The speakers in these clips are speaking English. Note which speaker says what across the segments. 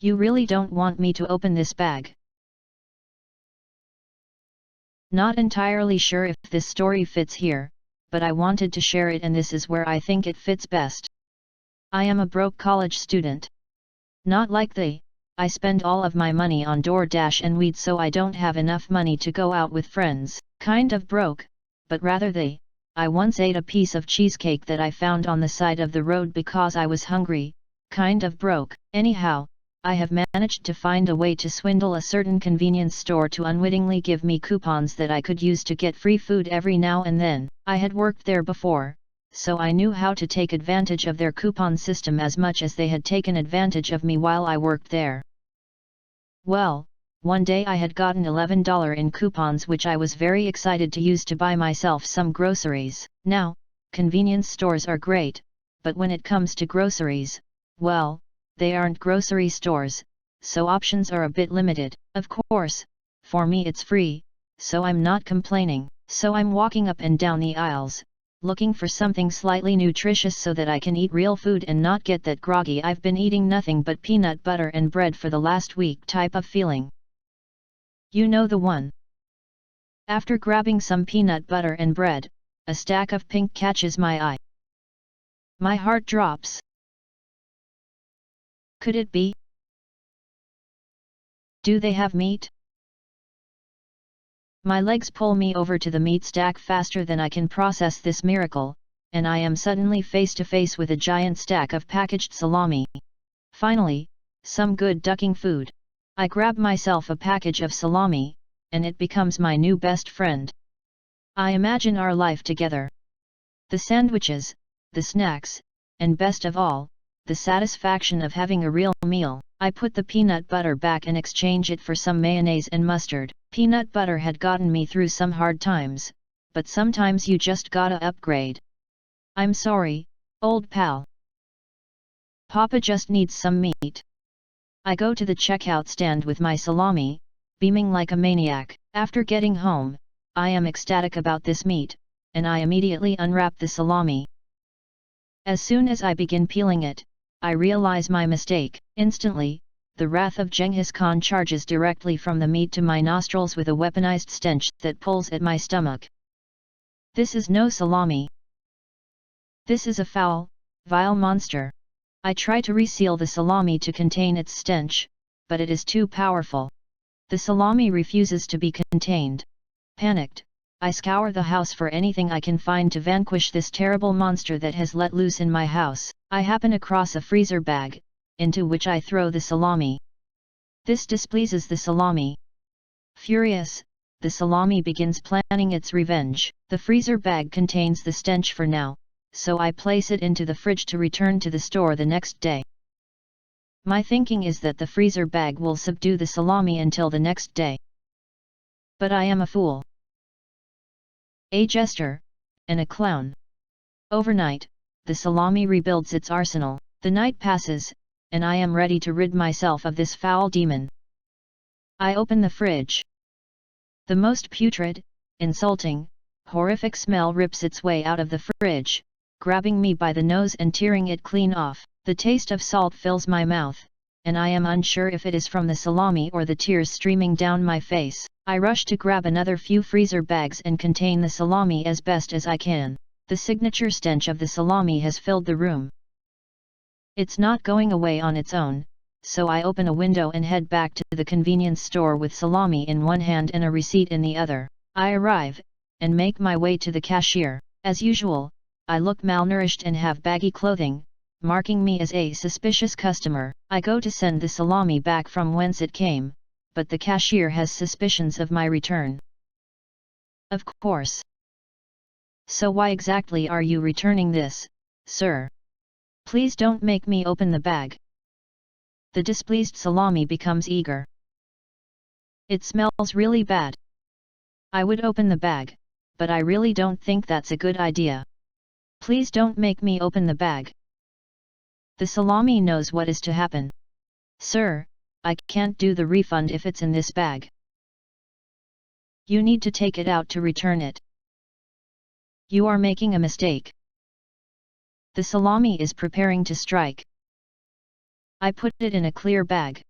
Speaker 1: You really don't want me to open this bag? Not entirely sure if this story fits here, but I wanted to share it and this is where I think it fits best. I am a broke college student. Not like I spend all of my money on DoorDash and weed, so I don't have enough money to go out with friends, kind of broke, but rather I once ate a piece of cheesecake that I found on the side of the road because I was hungry, kind of broke. Anyhow, I have managed to find a way to swindle a certain convenience store to unwittingly give me coupons that I could use to get free food every now and then. I had worked there before, so I knew how to take advantage of their coupon system as much as they had taken advantage of me while I worked there. Well, one day I had gotten $11 in coupons which I was very excited to use to buy myself some groceries. Now, convenience stores are great, but when it comes to groceries, well, they aren't grocery stores, so options are a bit limited. Of course, for me it's free, so I'm not complaining. So I'm walking up and down the aisles, looking for something slightly nutritious so that I can eat real food and not get that groggy I've been eating nothing but peanut butter and bread for the last week type of feeling. You know the one. After grabbing some peanut butter and bread, a stack of pink catches my eye. My heart drops. Could it be? Do they have meat? My legs pull me over to the meat stack faster than I can process this miracle, and I am suddenly face to face with a giant stack of packaged salami. Finally, some good ducking food. I grab myself a package of salami, and it becomes my new best friend. I imagine our life together. The sandwiches, the snacks, and best of all, the satisfaction of having a real meal. I put the peanut butter back and exchange it for some mayonnaise and mustard. Peanut butter had gotten me through some hard times, but sometimes you just gotta upgrade. I'm sorry, old pal. Papa just needs some meat. I go to the checkout stand with my salami, beaming like a maniac. After getting home, I am ecstatic about this meat, and I immediately unwrap the salami. As soon as I begin peeling it, I realize my mistake. Instantly, the wrath of Genghis Khan charges directly from the meat to my nostrils with a weaponized stench that pulls at my stomach. This is no salami. This is a foul, vile monster. I try to reseal the salami to contain its stench, but it is too powerful. The salami refuses to be contained. Panicked, I scour the house for anything I can find to vanquish this terrible monster that has let loose in my house. I happen across a freezer bag, into which I throw the salami. This displeases the salami. Furious, the salami begins planning its revenge. The freezer bag contains the stench for now, so I place it into the fridge to return to the store the next day. My thinking is that the freezer bag will subdue the salami until the next day. But I am a fool. A jester, and a clown. Overnight, the salami rebuilds its arsenal. The night passes, and I am ready to rid myself of this foul demon. I open the fridge. The most putrid, insulting, horrific smell rips its way out of the fridge, grabbing me by the nose and tearing it clean off. The taste of salt fills my mouth, and I am unsure if it is from the salami or the tears streaming down my face. I rush to grab another few freezer bags and contain the salami as best as I can. The signature stench of the salami has filled the room. It's not going away on its own, so I open a window and head back to the convenience store with salami in one hand and a receipt in the other. I arrive, and make my way to the cashier. As usual, I look malnourished and have baggy clothing, marking me as a suspicious customer. I go to send the salami back from whence it came, but the cashier has suspicions of my return. Of course. So why exactly are you returning this, sir? Please don't make me open the bag. The displeased salami becomes eager. It smells really bad. I would open the bag, but I really don't think that's a good idea. Please don't make me open the bag. The salami knows what is to happen. Sir, I can't do the refund if it's in this bag. You need to take it out to return it. You are making a mistake. The salami is preparing to strike. I put it in a clear bag.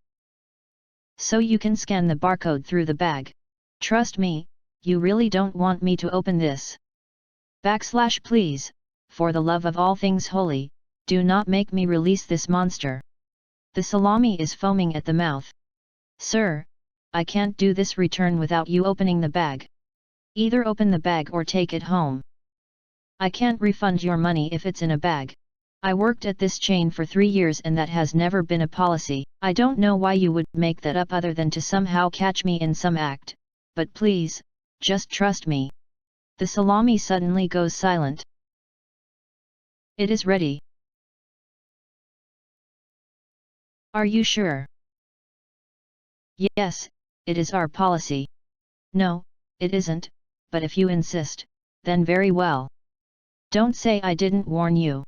Speaker 1: so you can scan the barcode through the bag. Trust me, you really don't want me to open this. Please, for the love of all things holy, do not make me release this monster. The salami is foaming at the mouth. Sir, I can't do this return without you opening the bag. Either open the bag or take it home. I can't refund your money if it's in a bag. I worked at this chain for 3 years and that has never been a policy. I don't know why you would make that up other than to somehow catch me in some act, but please, just trust me. The salami suddenly goes silent. It is ready. Are you sure? Yes, it is our policy. No, it isn't, but if you insist, then very well. Don't say I didn't warn you.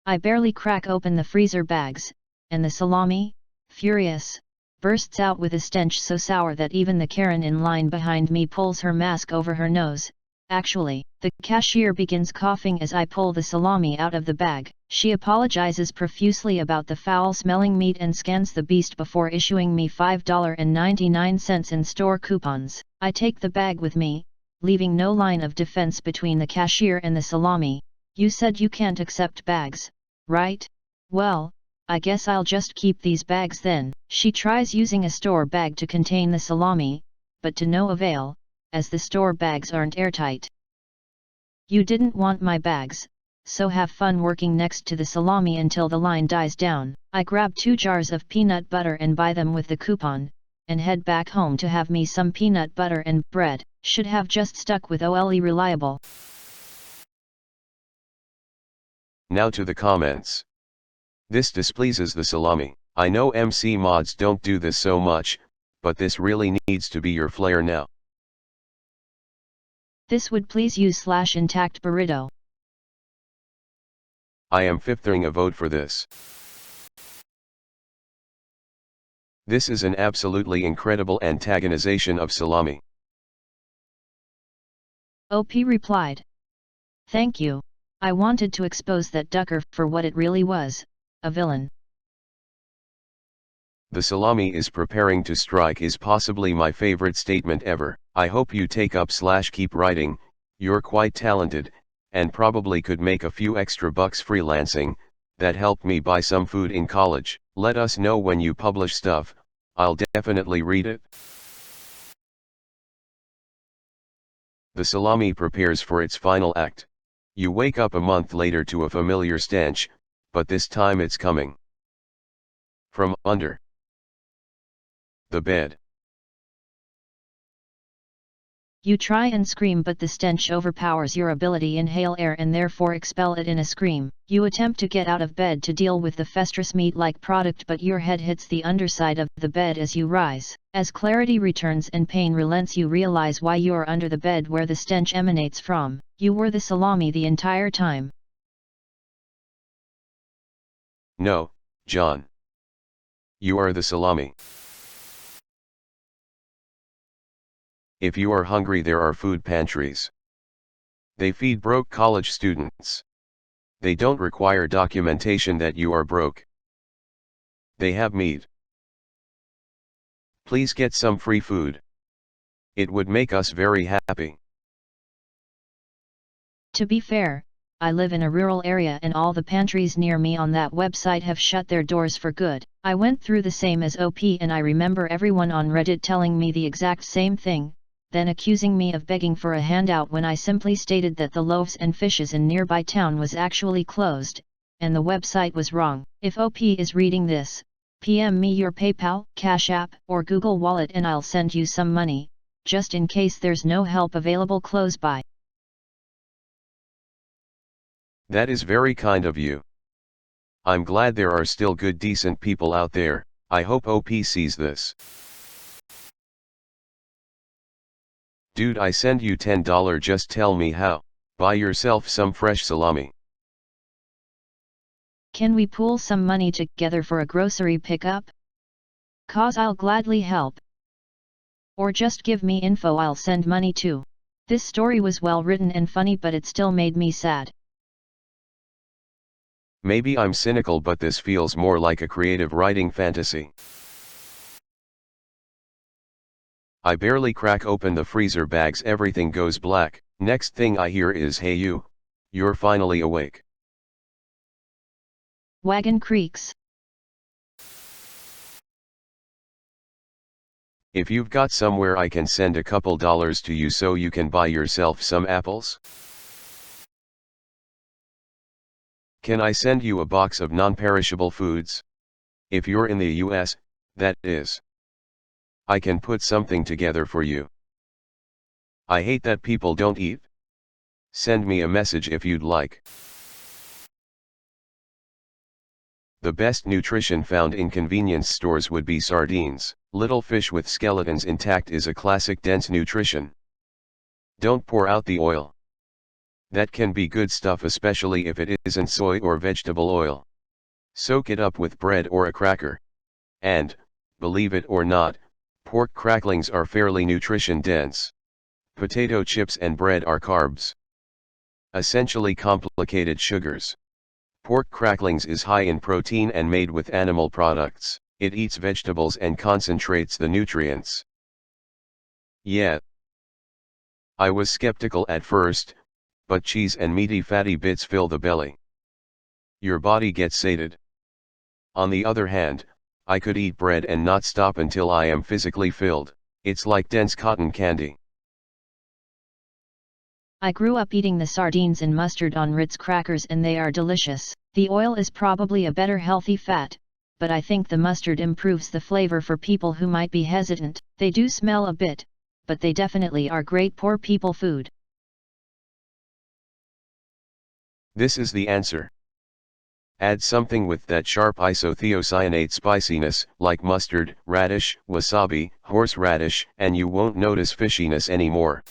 Speaker 1: I barely crack open the freezer bags, and the salami, furious, bursts out with a stench so sour that even the Karen in line behind me pulls her mask over her nose. Actually, the cashier begins coughing as I pull the salami out of the bag. She apologizes profusely about the foul-smelling meat and scans the beast before issuing me $5.99 in store coupons. I take the bag with me, leaving no line of defense between the cashier and the salami. You said you can't accept bags, right? Well, I guess I'll just keep these bags then. She tries using a store bag to contain the salami, but to no avail, as the store bags aren't airtight. You didn't want my bags, so have fun working next to the salami until the line dies down. I grab 2 jars of peanut butter and buy them with the coupon, and head back home to have me some peanut butter and bread. Should have just stuck with OLE Reliable.
Speaker 2: Now to the comments. This displeases the salami. I know MC mods don't do this so much, but this really needs to be your flair now.
Speaker 1: This would please you / intact burrito.
Speaker 2: I am fifthing a vote for this. This is an absolutely incredible antagonization of salami.
Speaker 1: OP replied. Thank you. I wanted to expose that ducker for what it really was, a villain.
Speaker 2: The salami is preparing to strike is possibly my favorite statement ever. I hope you take up / keep writing, you're quite talented, and probably could make a few extra bucks freelancing, that helped me buy some food in college. Let us know when you publish stuff, I'll definitely read it. The salami prepares for its final act. You wake up a month later to a familiar stench, but this time it's coming from under the bed.
Speaker 1: You try and scream, but the stench overpowers your ability to inhale air and therefore expel it in a scream. You attempt to get out of bed to deal with the festrous meat-like product, but your head hits the underside of the bed as you rise. As clarity returns and pain relents, you realize why you're under the bed where the stench emanates from. You were the salami the entire time.
Speaker 2: No, John. You are the salami. If you are hungry, there are food pantries. They feed broke college students. They don't require documentation that you are broke. They have meat. Please get some free food. It would make us very happy.
Speaker 1: To be fair, I live in a rural area and all the pantries near me on that website have shut their doors for good. I went through the same as OP, and I remember everyone on Reddit telling me the exact same thing, then accusing me of begging for a handout when I simply stated that the Loaves and Fishes in nearby town was actually closed, and the website was wrong. If OP is reading this, PM me your PayPal, Cash App, or Google Wallet and I'll send you some money, just in case there's no help available close by.
Speaker 2: That is very kind of you. I'm glad there are still good decent people out there. I hope OP sees this. Dude, I send you $10, just tell me how. Buy yourself some fresh salami.
Speaker 1: Can we pool some money together for a grocery pickup? 'Cause I'll gladly help. Or just give me info, I'll send money too. This story was well written and funny, but it still made me sad.
Speaker 2: Maybe I'm cynical, but this feels more like a creative writing fantasy. I barely crack open the freezer bags, everything goes black. Next thing I hear is, "Hey you, you're finally awake."
Speaker 1: Wagon creaks.
Speaker 2: If you've got somewhere I can send a couple dollars to you so you can buy yourself some apples? Can I send you a box of non-perishable foods? If you're in the US, that is. I can put something together for you. I hate that people don't eat. Send me a message if you'd like. The best nutrition found in convenience stores would be sardines. Little fish with skeletons intact is a classic dense nutrition. Don't pour out the oil. That can be good stuff, especially if it isn't soy or vegetable oil. Soak it up with bread or a cracker. And, believe it or not, pork cracklings are fairly nutrition dense. Potato chips and bread are carbs. Essentially complicated sugars. Pork cracklings is high in protein and made with animal products. It eats vegetables and concentrates the nutrients. Yeah. I was skeptical at first, but cheese and meaty fatty bits fill the belly. Your body gets sated. On the other hand, I could eat bread and not stop until I am physically filled. It's like dense cotton candy.
Speaker 1: I grew up eating the sardines and mustard on Ritz crackers and they are delicious. The oil is probably a better healthy fat, but I think the mustard improves the flavor for people who might be hesitant. They do smell a bit, but they definitely are great poor people food.
Speaker 2: This is the answer. Add something with that sharp isothiocyanate spiciness, like mustard, radish, wasabi, horseradish, and you won't notice fishiness anymore.